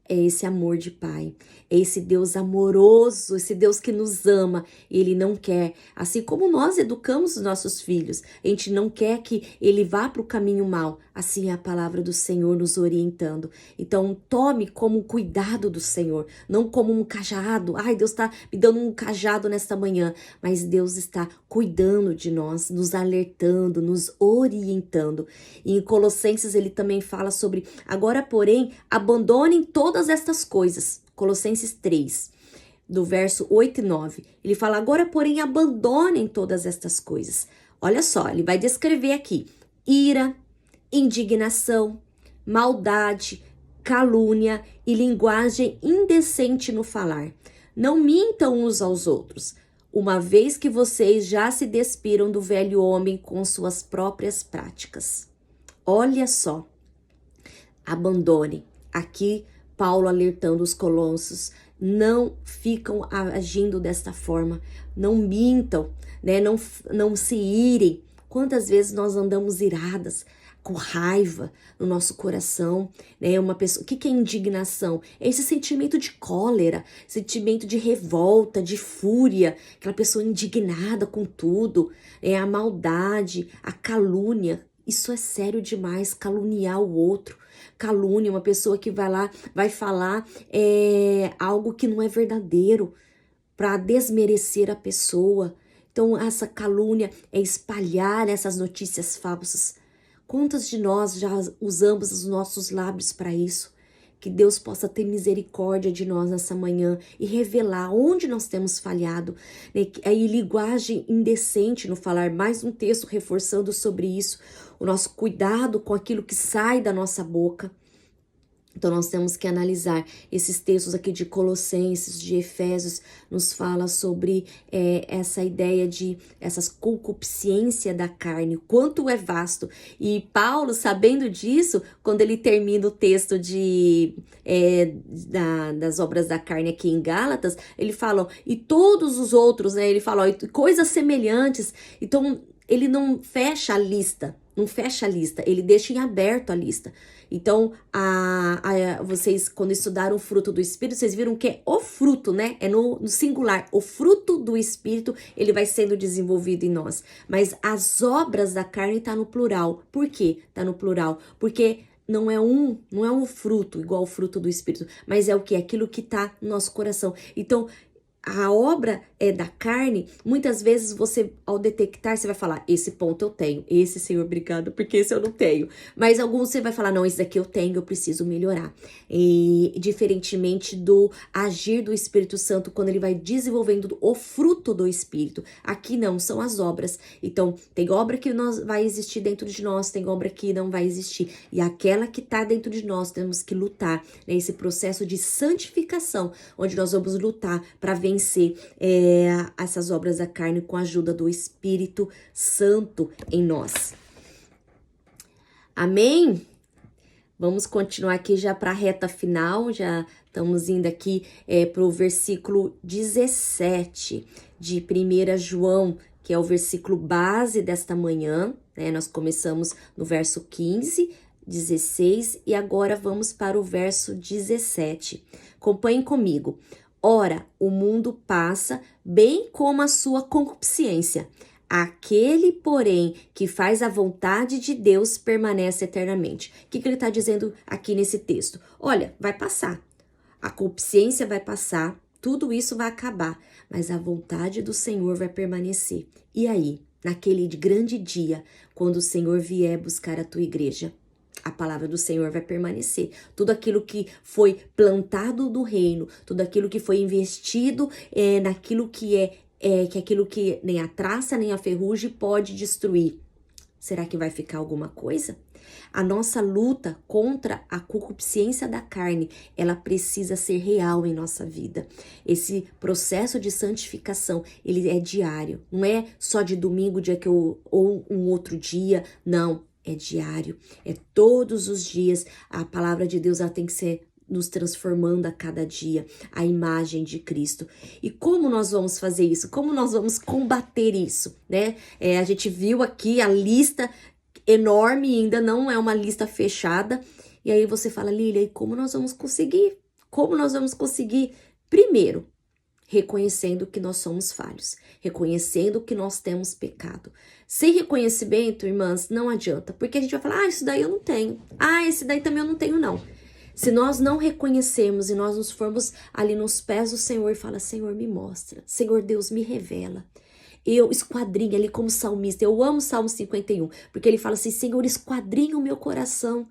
é esse amor de Pai, é esse Deus amoroso, esse Deus que nos ama, e Ele não quer, assim como nós educamos os nossos filhos, a gente não quer que ele vá para o caminho mau, assim é a palavra do Senhor nos orientando. Então tome como um cuidado do Senhor, não como um cajado, ai Deus está me dando um cajado nesta manhã, mas Deus está cuidando de nós, nos alertando, nos orientando. E em Colossenses ele também fala sobre, agora porém, abandonem todas estas coisas. Colossenses 3, do verso 8 e 9. Ele fala, agora porém abandonem todas estas coisas. Olha só, ele vai descrever aqui, ira, indignação, maldade, calúnia e linguagem indecente no falar. Não mintam uns aos outros, uma vez que vocês já se despiram do velho homem com suas próprias práticas. Olha só, abandone. Aqui, Paulo alertando os colossos, não ficam agindo desta forma, não mintam, né? Não se irem. Quantas vezes nós andamos iradas, com raiva no nosso coração, né? Uma pessoa, o que é indignação? É esse sentimento de cólera, sentimento de revolta, de fúria, aquela pessoa indignada com tudo, é a maldade, a calúnia. Isso é sério demais, caluniar o outro. Calúnia, uma pessoa que vai lá, vai falar algo que não é verdadeiro para desmerecer a pessoa. Então, essa calúnia é espalhar essas notícias falsas. Quantas de nós já usamos os nossos lábios para isso? Que Deus possa ter misericórdia de nós nessa manhã e revelar onde nós temos falhado. Né? E linguagem indecente no falar, mais um texto reforçando sobre isso. O nosso cuidado com aquilo que sai da nossa boca. Então, nós temos que analisar esses textos aqui de Colossenses, de Efésios, nos fala sobre essa ideia de essas concupiscência da carne, o quanto é vasto. E Paulo, sabendo disso, quando ele termina o texto das obras da carne aqui em Gálatas, ele fala, e todos os outros, né? Ele fala, coisas semelhantes. Então, ele não fecha a lista, ele deixa em aberto a lista. Então, vocês, quando estudaram o fruto do Espírito, vocês viram que é o fruto, né? É no singular. O fruto do Espírito, ele vai sendo desenvolvido em nós. Mas as obras da carne tá no plural. Por quê? Tá no plural. Porque não é um fruto igual o fruto do Espírito, mas é o que? Aquilo que tá no nosso coração. Então, a obra é da carne, muitas vezes você, ao detectar, você vai falar, esse ponto eu tenho, esse, Senhor, obrigado, porque esse eu não tenho. Mas alguns você vai falar, não, esse daqui eu tenho, eu preciso melhorar. E diferentemente do agir do Espírito Santo, quando ele vai desenvolvendo o fruto do Espírito. Aqui não, são as obras. Então, tem obra que vai existir dentro de nós, tem obra que não vai existir. E aquela que está dentro de nós, temos que lutar, né? Esse processo de santificação, onde nós vamos lutar para vencer essas obras da carne com a ajuda do Espírito Santo em nós. Amém? Vamos continuar aqui já para a reta final, já estamos indo aqui para o versículo 17 de 1 João, que é o versículo base desta manhã, né? Nós começamos no verso 15, 16 e agora vamos para o verso 17. Acompanhem comigo. Ora, o mundo passa, bem como a sua concupiscência. Aquele, porém, que faz a vontade de Deus permanece eternamente. O que ele está dizendo aqui nesse texto? Olha, vai passar. A concupiscência vai passar, tudo isso vai acabar, mas a vontade do Senhor vai permanecer. E aí, naquele grande dia, quando o Senhor vier buscar a tua igreja? a palavra do Senhor vai permanecer. Tudo aquilo que foi plantado do reino, tudo aquilo que foi investido naquilo que aquilo que nem a traça nem a ferrugem pode destruir. Será que vai ficar alguma coisa? A nossa luta contra a concupiscência da carne, ela precisa ser real em nossa vida. Esse processo de santificação, ele é diário. Não é só de domingo, ou um outro dia, não. É diário, é todos os dias. A palavra de Deus ela tem que ser nos transformando a cada dia, a imagem de Cristo. E como nós vamos fazer isso? Como nós vamos combater isso, né? A gente viu aqui a lista enorme, ainda não é uma lista fechada. E aí você fala, Lília, e como nós vamos conseguir? Como nós vamos conseguir? Primeiro, reconhecendo que nós somos falhos, reconhecendo que nós temos pecado. Sem reconhecimento, irmãs, não adianta, porque a gente vai falar, isso daí eu não tenho, esse daí também eu não tenho, não. Se nós não reconhecermos e nós nos formos ali nos pés do Senhor e fala, Senhor, me mostra, Senhor Deus, me revela. Eu esquadrinho ali como salmista, eu amo Salmo 51, porque ele fala assim, Senhor, esquadrinha o meu coração,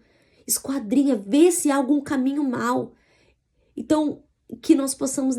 esquadrinha, vê se há algum caminho mau. Então, que nós possamos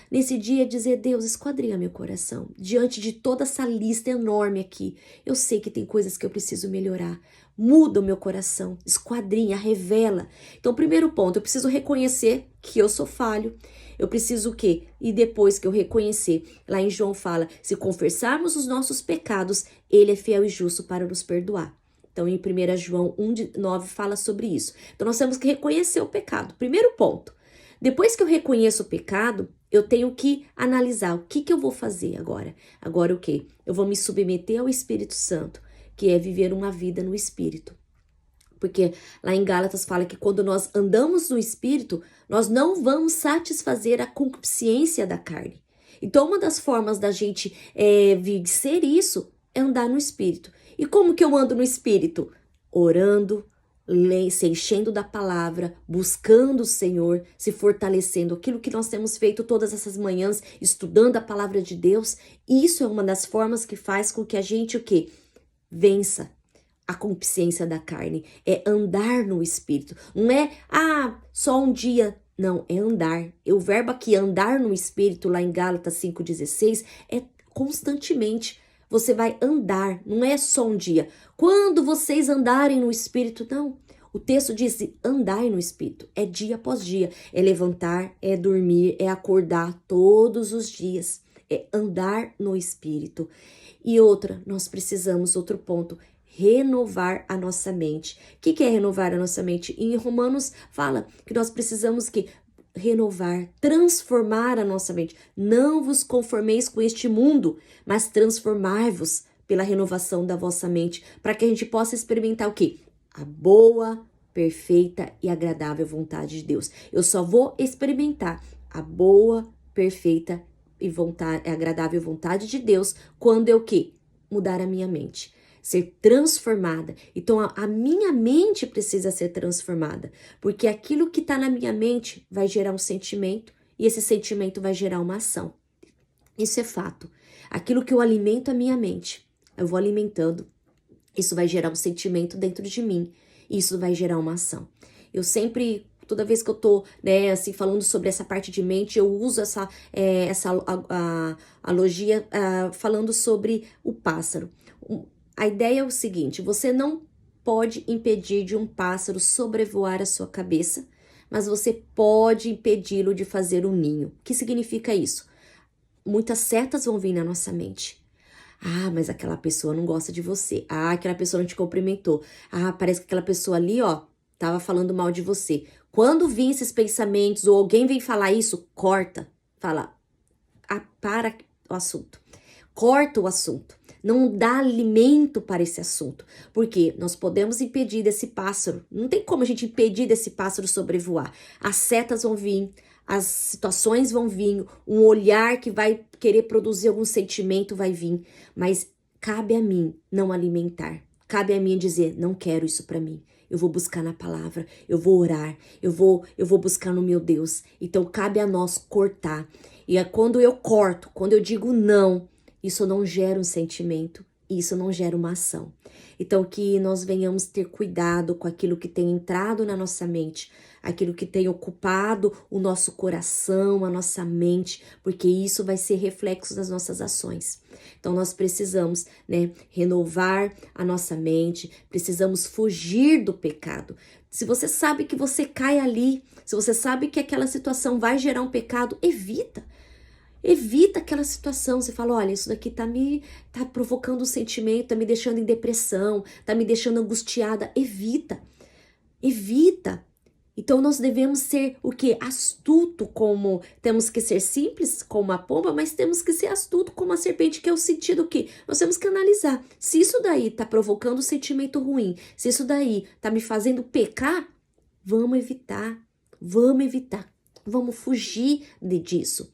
nesse dia dizer, Deus, esquadrinha meu coração. Diante de toda essa lista enorme aqui, eu sei que tem coisas que eu preciso melhorar. Muda o meu coração, esquadrinha, revela. Então, primeiro ponto, eu preciso reconhecer que eu sou falho. Eu preciso o quê? E depois que eu reconhecer, lá em João fala, se confessarmos os nossos pecados, ele é fiel e justo para nos perdoar. Então, em 1 João 1:9 fala sobre isso. Então, nós temos que reconhecer o pecado. Primeiro ponto. Depois que eu reconheço o pecado, eu tenho que analisar o que eu vou fazer agora. Agora o quê? Eu vou me submeter ao Espírito Santo, que é viver uma vida no Espírito. Porque lá em Gálatas fala que quando nós andamos no Espírito, nós não vamos satisfazer a concupiscência da carne. Então, uma das formas da gente vencer isso é andar no Espírito. E como que eu ando no Espírito? Orando, se enchendo da palavra, buscando o Senhor, se fortalecendo, aquilo que nós temos feito todas essas manhãs, estudando a palavra de Deus. Isso é uma das formas que faz com que a gente o quê? Vença a concupiscência da carne. É andar no Espírito. Não é, só um dia. Não, é andar. O verbo aqui, andar no Espírito, lá em Gálatas 5:16, é constantemente. Você vai andar, não é só um dia. Quando vocês andarem no Espírito, não. O texto diz, andai no Espírito. É dia após dia. É levantar, é dormir, é acordar todos os dias. É andar no Espírito. E nós precisamos, outro ponto, renovar a nossa mente. O que é renovar a nossa mente? Em Romanos fala que nós precisamos renovar, transformar a nossa mente. Não vos conformeis com este mundo, mas transformai-vos pela renovação da vossa mente, para que a gente possa experimentar o quê? A boa, perfeita e agradável vontade de Deus. Eu só vou experimentar a boa, perfeita e agradável vontade de Deus quando eu quê? Mudar a minha mente. Ser transformada. Então, a minha mente precisa ser transformada, porque aquilo que está na minha mente vai gerar um sentimento e esse sentimento vai gerar uma ação. Isso é fato. Aquilo que eu alimento a minha mente, eu vou alimentando, isso vai gerar um sentimento dentro de mim e isso vai gerar uma ação. Eu sempre, toda vez que eu tô, assim, falando sobre essa parte de mente, eu uso essa analogia falando sobre o pássaro. A ideia é o seguinte, você não pode impedir de um pássaro sobrevoar a sua cabeça, mas você pode impedi-lo de fazer um ninho. O que significa isso? Muitas setas vão vir na nossa mente. Mas aquela pessoa não gosta de você. Aquela pessoa não te cumprimentou. Parece que aquela pessoa ali, tava falando mal de você. Quando vir esses pensamentos ou alguém vem falar isso, corta. Fala, para o assunto. Corta o assunto. Não dá alimento para esse assunto. Porque nós podemos impedir desse pássaro. Não tem como a gente impedir desse pássaro sobrevoar. As setas vão vir, as situações vão vir, um olhar que vai querer produzir algum sentimento vai vir. Mas cabe a mim não alimentar. Cabe a mim dizer, não quero isso para mim. Eu vou buscar na palavra, eu vou orar, eu vou buscar no meu Deus. Então cabe a nós cortar. E é quando eu corto, quando eu digo não, isso não gera um sentimento, isso não gera uma ação. Então, que nós venhamos ter cuidado com aquilo que tem entrado na nossa mente, aquilo que tem ocupado o nosso coração, a nossa mente, porque isso vai ser reflexo das nossas ações. Então, nós precisamos, renovar a nossa mente, precisamos fugir do pecado. Se você sabe que você cai ali, se você sabe que aquela situação vai gerar um pecado, evita. Evita aquela situação, você fala, olha, isso daqui tá provocando um sentimento, tá me deixando em depressão, tá me deixando angustiada. Evita. Então nós devemos ser o quê? Astuto, como temos que ser simples como a pomba, mas temos que ser astuto como a serpente, que é o sentido que nós temos que analisar. Se isso daí tá provocando um sentimento ruim, se isso daí tá me fazendo pecar, vamos evitar, vamos fugir disso.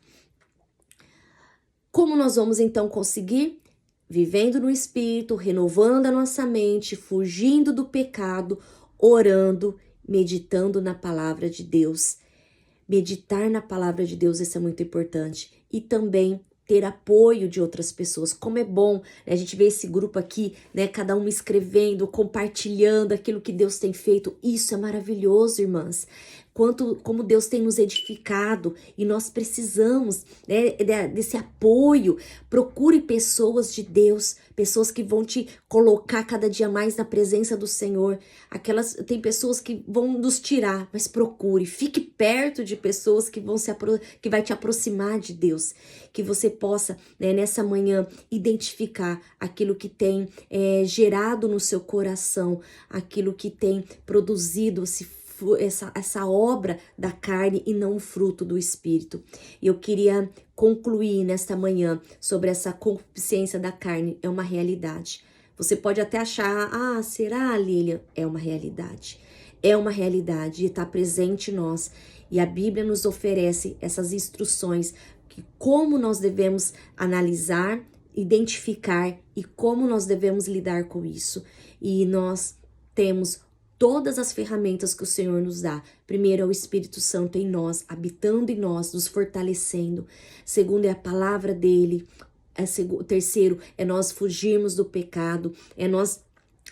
Como nós vamos então conseguir? Vivendo no Espírito, renovando a nossa mente, fugindo do pecado, orando, meditando na palavra de Deus. Meditar na palavra de Deus, isso é muito importante. E também ter apoio de outras pessoas. Como é bom, né? A gente vê esse grupo aqui, né? Cada um escrevendo, compartilhando aquilo que Deus tem feito. Isso é maravilhoso, irmãs. Como Deus tem nos edificado e nós precisamos, né, desse apoio. Procure pessoas de Deus, pessoas que vão te colocar cada dia mais na presença do Senhor. Tem pessoas que vão nos tirar, mas procure, fique perto de pessoas que que vai te aproximar de Deus, que você possa, né, nessa manhã identificar aquilo que tem gerado no seu coração, aquilo que tem produzido essa obra da carne e não o fruto do Espírito. E eu queria concluir nesta manhã sobre essa concupiscência da carne. É uma realidade. Você pode até achar, será, Lilian? É uma realidade. É uma realidade e está presente em nós. E a Bíblia nos oferece essas instruções que como nós devemos analisar, identificar e como nós devemos lidar com isso. E nós temos todas as ferramentas que o Senhor nos dá. Primeiro é o Espírito Santo em nós, habitando em nós, nos fortalecendo. Segundo é a palavra dele. Terceiro é nós fugirmos do pecado, é nós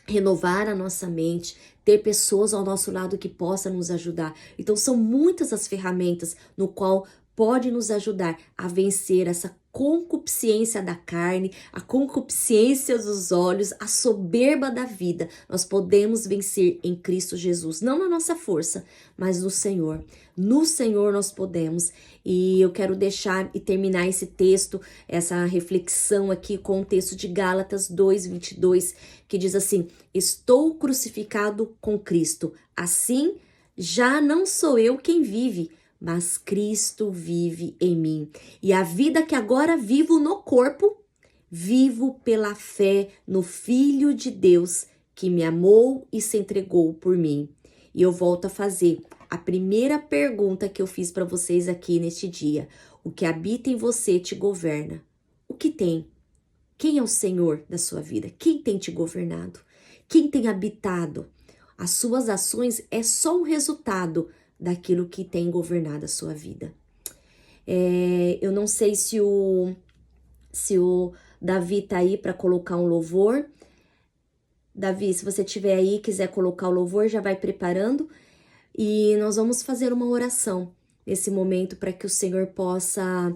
renovar a nossa mente, ter pessoas ao nosso lado que possam nos ajudar. Então são muitas as ferramentas no qual pode nos ajudar a vencer essa concupiscência da carne, a concupiscência dos olhos, a soberba da vida. Nós podemos vencer em Cristo Jesus, não na nossa força, mas no Senhor. No Senhor nós podemos. E eu quero deixar e terminar esse texto, essa reflexão aqui com o texto de Gálatas 2:22, que diz assim: estou crucificado com Cristo, assim já não sou eu quem vive, mas Cristo vive em mim. E a vida que agora vivo no corpo, vivo pela fé no Filho de Deus, que me amou e se entregou por mim. E eu volto a fazer a primeira pergunta que eu fiz para vocês aqui neste dia. O que habita em você te governa. O que tem? Quem é o Senhor da sua vida? Quem tem te governado? Quem tem habitado? As suas ações é só um resultado daquilo que tem governado a sua vida. Eu não sei se o Davi tá aí para colocar um louvor. Davi, se você tiver aí, quiser colocar o louvor, já vai preparando. E nós vamos fazer uma oração nesse momento para que o Senhor possa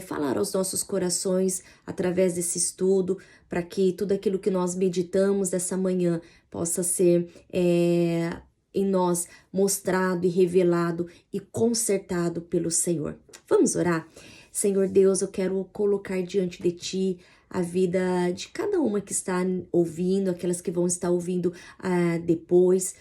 falar aos nossos corações através desse estudo, para que tudo aquilo que nós meditamos dessa manhã possa ser em nós mostrado e revelado e consertado pelo Senhor. Vamos orar? Senhor Deus, eu quero colocar diante de Ti a vida de cada uma que está ouvindo, aquelas que vão estar ouvindo depois.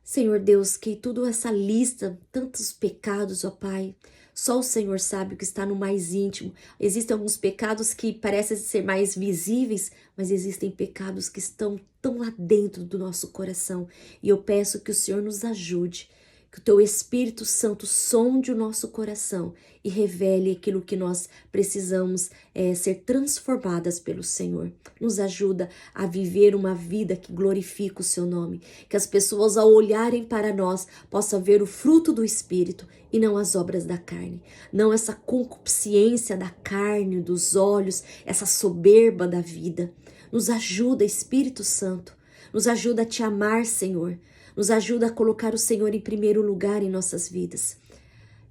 Senhor Deus, que toda essa lista, tantos pecados, ó Pai, só o Senhor sabe o que está no mais íntimo. Existem alguns pecados que parecem ser mais visíveis, mas existem pecados que estão tão lá dentro do nosso coração. E eu peço que o Senhor nos ajude, que o Teu Espírito Santo sonde o nosso coração e revele aquilo que nós precisamos ser transformadas pelo Senhor. Nos ajuda a viver uma vida que glorifica o Seu nome. Que as pessoas, ao olharem para nós, possam ver o fruto do Espírito e não as obras da carne. Não essa concupiscência da carne, dos olhos, essa soberba da vida. Nos ajuda, Espírito Santo. Nos ajuda a te amar, Senhor. Nos ajuda a colocar o Senhor em primeiro lugar em nossas vidas.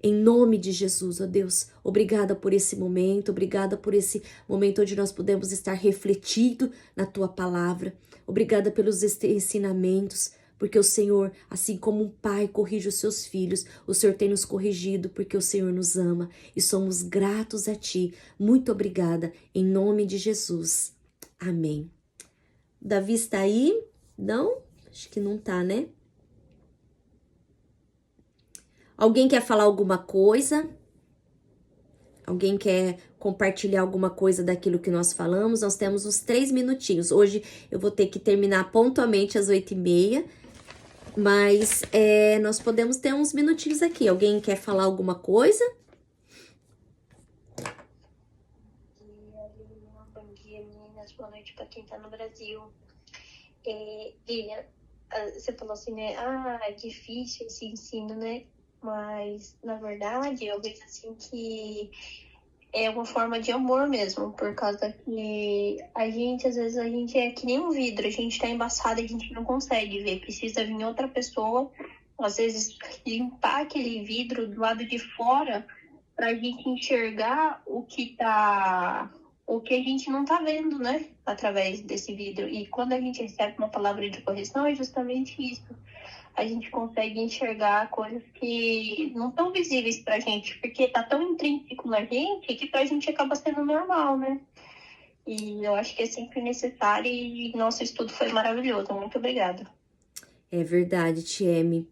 Em nome de Jesus, ó Deus, obrigada por esse momento, obrigada por esse momento onde nós podemos estar refletindo na Tua palavra. Obrigada pelos ensinamentos, porque o Senhor, assim como um pai corrige os seus filhos, o Senhor tem nos corrigido porque o Senhor nos ama e somos gratos a Ti. Muito obrigada, em nome de Jesus. Amém. Davi está aí? Não? Acho que não tá, né? Alguém quer falar alguma coisa? Alguém quer compartilhar alguma coisa daquilo que nós falamos? Nós temos uns 3 minutinhos. Hoje eu vou ter que terminar pontualmente às 8h30, mas nós podemos ter uns minutinhos aqui. Alguém quer falar alguma coisa? Bom dia, meninas. Boa noite para quem tá no Brasil. Lilian, você falou assim, né? É difícil esse ensino, né? Mas, na verdade, eu vejo assim que é uma forma de amor mesmo, por causa que às vezes, a gente é que nem um vidro, a gente tá embaçado e a gente não consegue ver, precisa vir outra pessoa, às vezes, limpar aquele vidro do lado de fora pra gente enxergar o que a gente não tá vendo, né? Através desse vidro. E quando a gente recebe uma palavra de correção, é justamente isso. A gente consegue enxergar coisas que não estão visíveis pra gente, porque tá tão intrínseco na gente que pra gente acaba sendo normal, né? E eu acho que é sempre necessário e nosso estudo foi maravilhoso. Muito obrigada. É verdade, Tieme.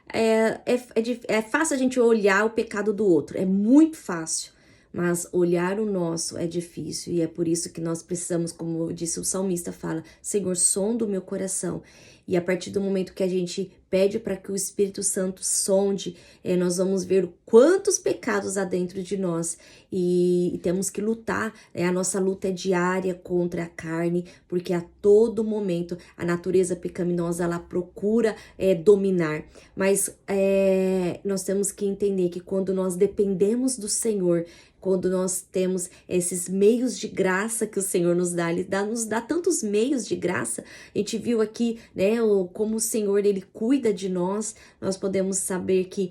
É fácil a gente olhar o pecado do outro, é muito fácil. Mas olhar o nosso é difícil e é por isso que nós precisamos, como disse o salmista, fala, Senhor, sonda o meu coração. E a partir do momento que a gente pede para que o Espírito Santo sonde, nós vamos ver quantos pecados há dentro de nós e temos que lutar. A nossa luta é diária contra a carne, porque a todo momento a natureza pecaminosa ela procura dominar. Mas nós temos que entender que quando nós dependemos do Senhor, quando nós temos esses meios de graça que o Senhor nos dá, Ele nos dá tantos meios de graça. A gente viu aqui, né, como o Senhor, Ele cuida de nós. Nós podemos saber que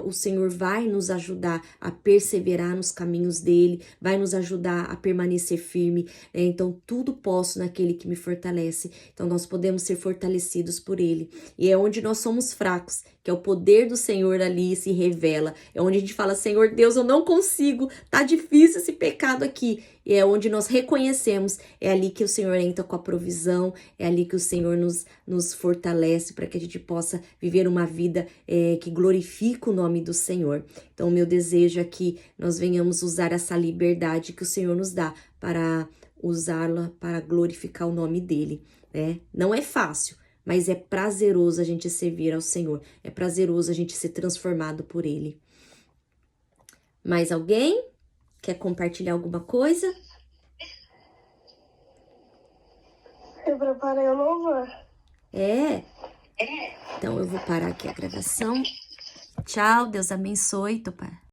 o Senhor vai nos ajudar a perseverar nos caminhos dEle, vai nos ajudar a permanecer firme. Então, tudo posso naquele que me fortalece. Então, nós podemos ser fortalecidos por Ele. E é onde nós somos fracos, que é o poder do Senhor ali se revela. É onde a gente fala, Senhor Deus, eu não consigo, tá difícil esse pecado aqui. E é onde nós reconhecemos, é ali que o Senhor entra com a provisão, é ali que o Senhor nos fortalece para que a gente possa viver uma vida que glorifica o nome do Senhor. Então, o meu desejo é que nós venhamos usar essa liberdade que o Senhor nos dá para usá-la para glorificar o nome dEle, né? Não é fácil, mas é prazeroso a gente servir ao Senhor. É prazeroso a gente ser transformado por Ele. Mais alguém quer compartilhar alguma coisa? Eu preparei o louvor. Então eu vou parar aqui a gravação. Tchau, Deus abençoe, Topar.